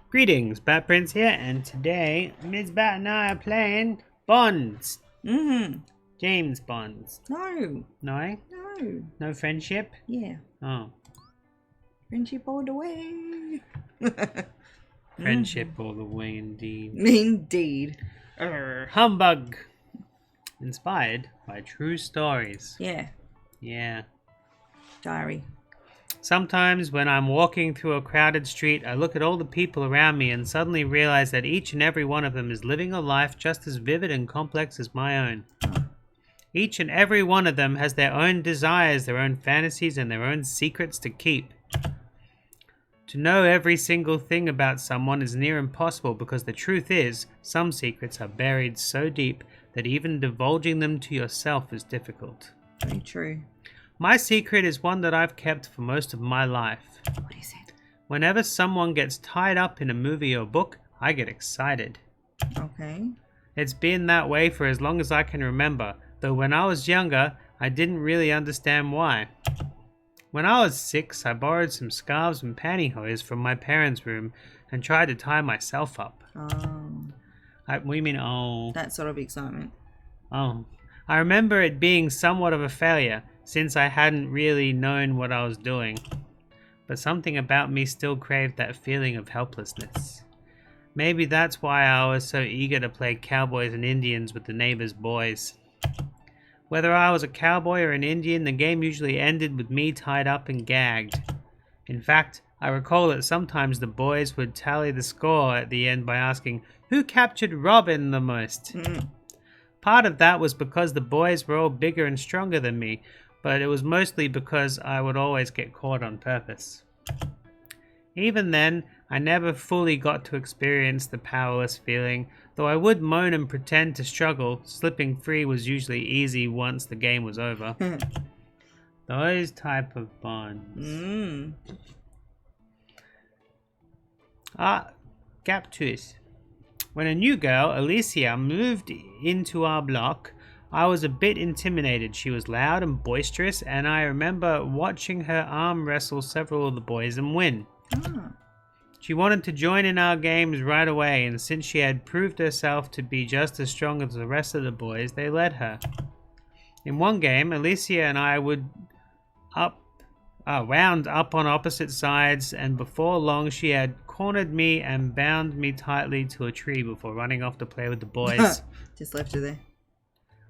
Greetings, Batprince here, and today Ms. Bat and I are playing Bonds. Mm-hmm. James Bonds. No. No? No. No friendship? Yeah. Oh. Friendship all the way. Friendship all the way indeed. Indeed. Humbug! Inspired by true stories. Yeah. Yeah. Diary. Sometimes when I'm walking through a crowded street, I look at all the people around me and suddenly realize that each and every one of them is living a life just as vivid and complex as my own. Each and every one of them has their own desires, their own fantasies, and their own secrets to keep. To know every single thing about someone is near impossible because the truth is, some secrets are buried so deep that even divulging them to yourself is difficult. Very true. My secret is one that I've kept for most of my life. What is it? Whenever someone gets tied up in a movie or book, I get excited. Okay. It's been that way for as long as I can remember, though when I was younger, I didn't really understand why. When I was 6, I borrowed some scarves and pantyhose from my parents' room and tried to tie myself up. What do you mean, oh? That sort of excitement. Oh. I remember it being somewhat of a failure, since I hadn't really known what I was doing. But something about me still craved that feeling of helplessness. Maybe that's why I was so eager to play cowboys and Indians with the neighbors' boys. Whether I was a cowboy or an Indian, the game usually ended with me tied up and gagged. In fact, I recall that sometimes the boys would tally the score at the end by asking, who captured Robin the most? Part of that was because the boys were all bigger and stronger than me, but it was mostly because I would always get caught on purpose. Even then, I never fully got to experience the powerless feeling, though I would moan and pretend to struggle. Slipping free was usually easy once the game was over. Those type of bonds. Gap twist. When a new girl, Alicia, moved into our block, I was a bit intimidated. She was loud and boisterous, and I remember watching her arm wrestle several of the boys and win. She wanted to join in our games right away, and since she had proved herself to be just as strong as the rest of the boys, they let her. In one game, Alicia and I would wound up on opposite sides, and before long she had cornered me and bound me tightly to a tree before running off to play with the boys. Just left her there.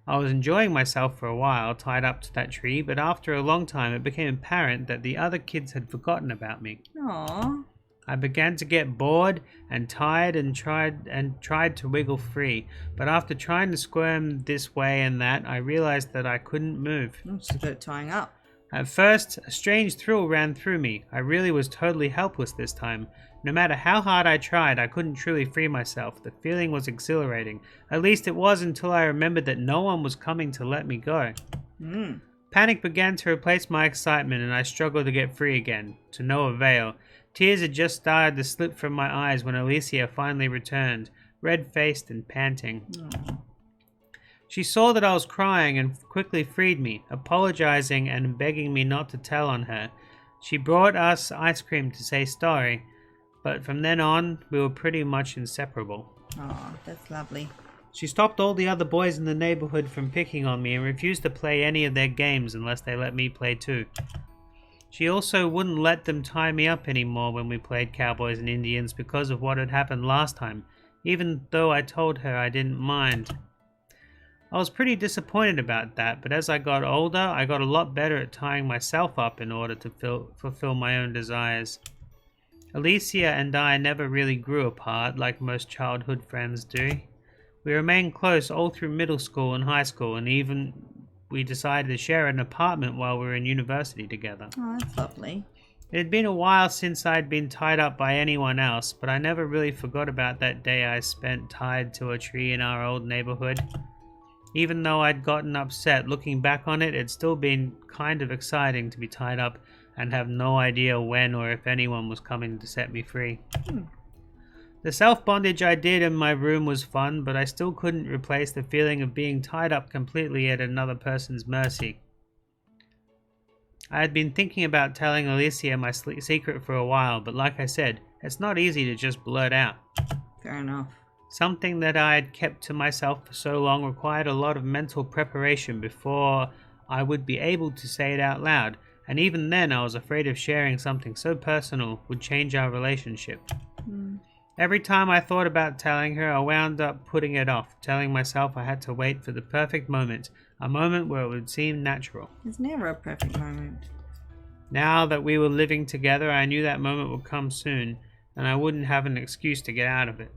I was enjoying myself for a while, tied up to that tree, but after a long time it became apparent that the other kids had forgotten about me. Aww. I began to get bored and tired and tried to wiggle free, but after trying to squirm this way and that, I realized that I couldn't move. Just got tying up. At first, a strange thrill ran through me. I really was totally helpless this time. No matter how hard I tried, I couldn't truly free myself. The feeling was exhilarating. At least it was until I remembered that no one was coming to let me go. Panic began to replace my excitement, and I struggled to get free again, to no avail. Tears had just started to slip from my eyes when Alicia finally returned, red-faced and panting. She saw that I was crying and quickly freed me, apologizing and begging me not to tell on her. She brought us ice cream to say sorry, but from then on, we were pretty much inseparable. Aw, that's lovely. She stopped all the other boys in the neighborhood from picking on me and refused to play any of their games unless they let me play too. She also wouldn't let them tie me up anymore when we played cowboys and Indians because of what had happened last time, even though I told her I didn't mind. I was pretty disappointed about that, but as I got older, I got a lot better at tying myself up in order to fulfill my own desires. Alicia and I never really grew apart like most childhood friends do. We remained close all through middle school and high school, and even we decided to share an apartment while we were in university together. Oh, that's lovely. It had been a while since I'd been tied up by anyone else, but I never really forgot about that day I spent tied to a tree in our old neighborhood. Even though I'd gotten upset, looking back on it, it'd still been kind of exciting to be tied up and have no idea when or if anyone was coming to set me free. The self-bondage I did in my room was fun, but I still couldn't replace the feeling of being tied up completely at another person's mercy. I had been thinking about telling Alicia my secret for a while, but like I said, it's not easy to just blurt out. Fair enough. Something that I had kept to myself for so long required a lot of mental preparation before I would be able to say it out loud, and even then I was afraid of sharing something so personal would change our relationship. Every time I thought about telling her, I wound up putting it off, telling myself I had to wait for the perfect moment, a moment where it would seem natural. There's never a perfect moment. Now that we were living together, I knew that moment would come soon, and I wouldn't have an excuse to get out of it.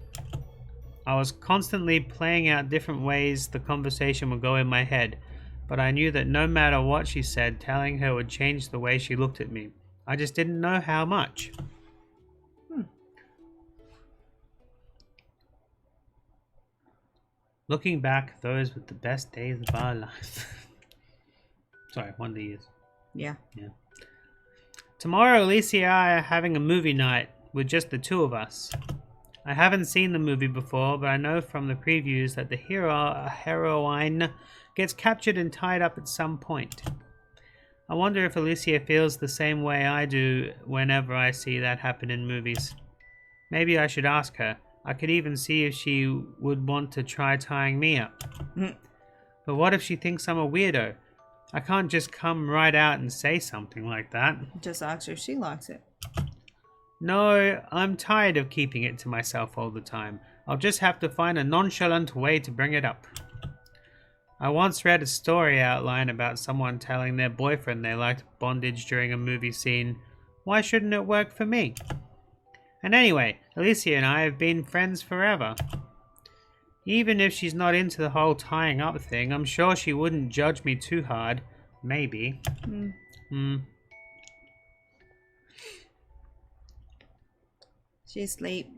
I was constantly playing out different ways the conversation would go in my head, but I knew that no matter what she said, telling her would change the way she looked at me. I just didn't know how much. Looking back, those were the best days of our life. Sorry, Wonder Years. Yeah. Tomorrow, Alicia and I are having a movie night with just the two of us. I haven't seen the movie before, but I know from the previews that the heroine gets captured and tied up at some point. I wonder if Alicia feels the same way I do whenever I see that happen in movies. Maybe I should ask her. I could even see if she would want to try tying me up. But what if she thinks I'm a weirdo? I can't just come right out and say something like that. Just ask her if she likes it. No, I'm tired of keeping it to myself all the time. I'll just have to find a nonchalant way to bring it up. I once read a story outline about someone telling their boyfriend they liked bondage during a movie scene. Why shouldn't it work for me? And anyway, Alicia and I have been friends forever. Even if she's not into the whole tying up thing, I'm sure she wouldn't judge me too hard. Maybe. She's asleep.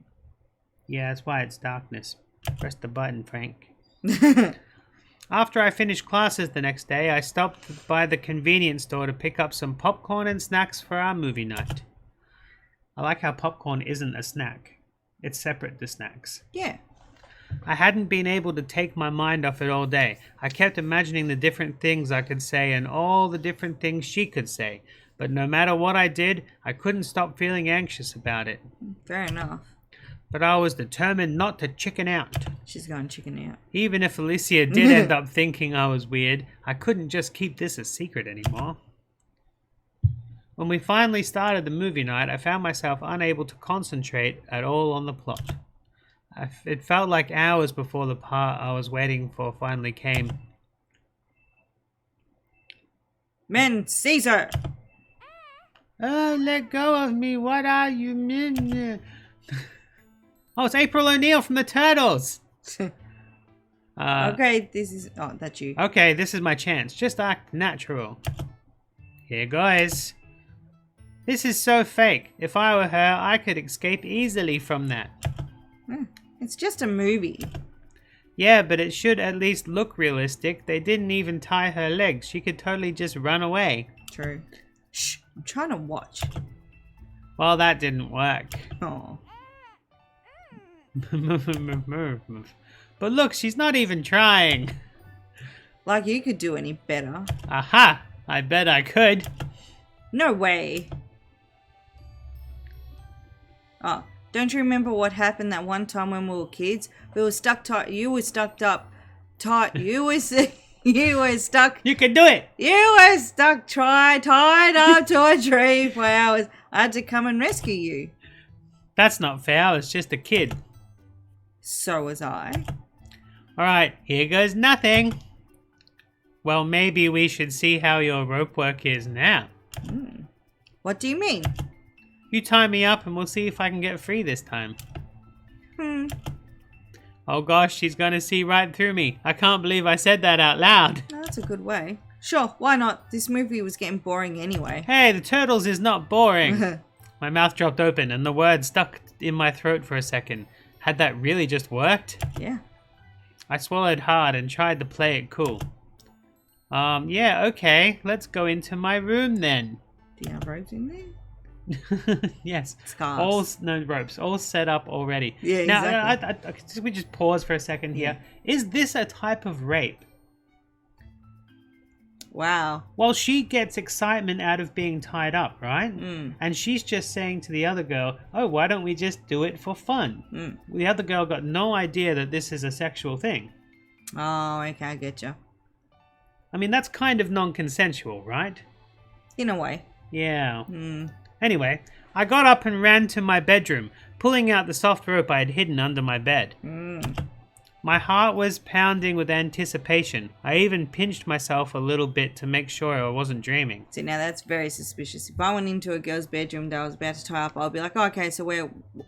Yeah, that's why it's darkness. Press the button, Frank. After I finished classes the next day, I stopped by the convenience store to pick up some popcorn and snacks for our movie night. I like how popcorn isn't a snack. It's separate to snacks. Yeah. I hadn't been able to take my mind off it all day. I kept imagining the different things I could say and all the different things she could say. But no matter what I did, I couldn't stop feeling anxious about it. Fair enough. But I was determined not to chicken out. She's going chicken out. Even if Alicia did end up thinking I was weird, I couldn't just keep this a secret anymore. When we finally started the movie night, I found myself unable to concentrate at all on the plot. It felt like hours before the part I was waiting for finally came. Men, Caesar! Oh, let go of me. What are you mean? Oh, it's April O'Neil from the Turtles. Okay, this is... Oh, that's you. Okay, this is my chance. Just act natural. Here goes. This is so fake. If I were her, I could escape easily from that. It's just a movie. Yeah, but it should at least look realistic. They didn't even tie her legs. She could totally just run away. True. Shh, I'm trying to watch. Well, that didn't work. Oh. But look, she's not even trying. Like you could do any better. Aha! I bet I could. No way. Oh, don't you remember what happened that one time when we were kids? We were stuck tight. You were stuck up tight. You were stuck. You can do it. You were stuck tied up to a tree for hours. I had to come and rescue you. That's not fair. I was just a kid. So was I. Alright, here goes nothing. Well, maybe we should see how your rope work is now. What do you mean? You tie me up and we'll see if I can get free this time. Oh gosh, she's gonna see right through me. I can't believe I said that out loud. No, that's a good way. Sure, why not? This movie was getting boring anyway. Hey, the Turtles is not boring. My mouth dropped open and the word stuck in my throat for a second. Had that really just worked? Yeah. I swallowed hard and tried to play it cool. Yeah, okay. Let's go into my room then. Do you have ropes in there? Yes. Scarves. No ropes. All set up already. Yeah, now, exactly. We just pause for a second here. Yeah. Is this a type of rape? Wow. Well, she gets excitement out of being tied up, right? And she's just saying to the other girl, oh, why don't we just do it for fun? The other girl got no idea that this is a sexual thing. Oh, okay, I get you. I mean, that's kind of non-consensual, right? In a way. Yeah. Anyway, I got up and ran to my bedroom, pulling out the soft rope I had hidden under my bed. My heart was pounding with anticipation. I even pinched myself a little bit to make sure I wasn't dreaming. See, now that's very suspicious. If I went into a girl's bedroom that I was about to tie up, I'll be like, oh, okay, so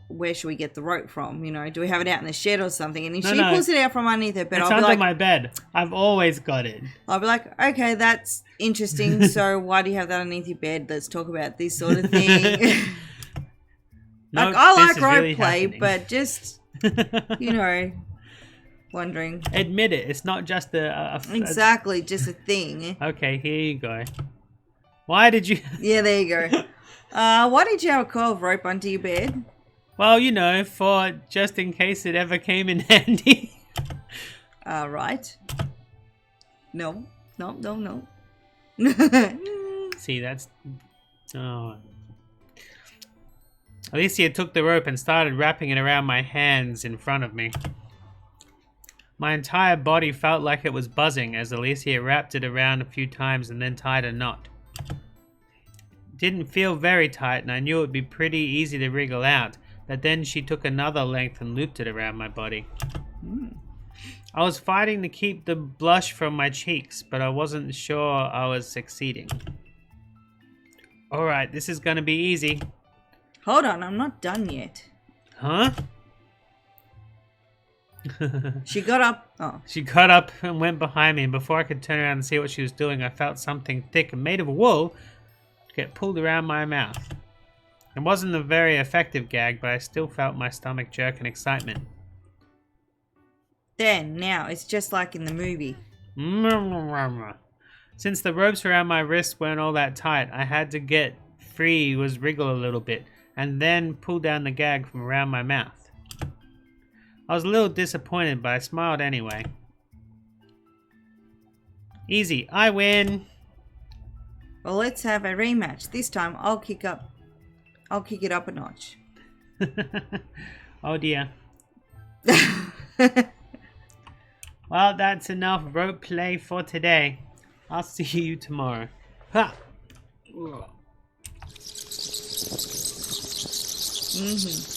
where should we get the rope from? You know, do we have it out in the shed or something? And if she pulls it out from underneath her bed, it's I'll be under like, my bed. I've always got it. I'll be like, okay, that's interesting. So why do you have that underneath your bed? Let's talk about this sort of thing. Nope, I this like is rope really play, happening. but just, you know, wondering. Admit it. It's not just Exactly, just a thing. Okay, here you go. Why did you... Yeah, there you go. Why did you have a coil of rope under your bed? Well, you know, for just in case it ever came in handy. Right. No. See, that's... Oh. Alicia took the rope and started wrapping it around my hands in front of me. My entire body felt like it was buzzing as Alicia wrapped it around a few times and then tied a knot. It didn't feel very tight and I knew it would be pretty easy to wriggle out, but then she took another length and looped it around my body. I was fighting to keep the blush from my cheeks, but I wasn't sure I was succeeding. Alright, this is gonna be easy. Hold on, I'm not done yet. Huh? She got up. Oh. She got up and went behind me, and before I could turn around and see what she was doing, I felt something thick and made of wool get pulled around my mouth. It wasn't a very effective gag, but I still felt my stomach jerk in excitement. Then, now, it's just like in the movie. Since the ropes around my wrists weren't all that tight, I had to get free, wriggle a little bit, and then pull down the gag from around my mouth. I was a little disappointed, but I smiled anyway. Easy, I win! Well, let's have a rematch. This time, I'll kick it up a notch. Oh dear. Well, that's enough rope play for today. I'll see you tomorrow. Ha! Mm-hmm.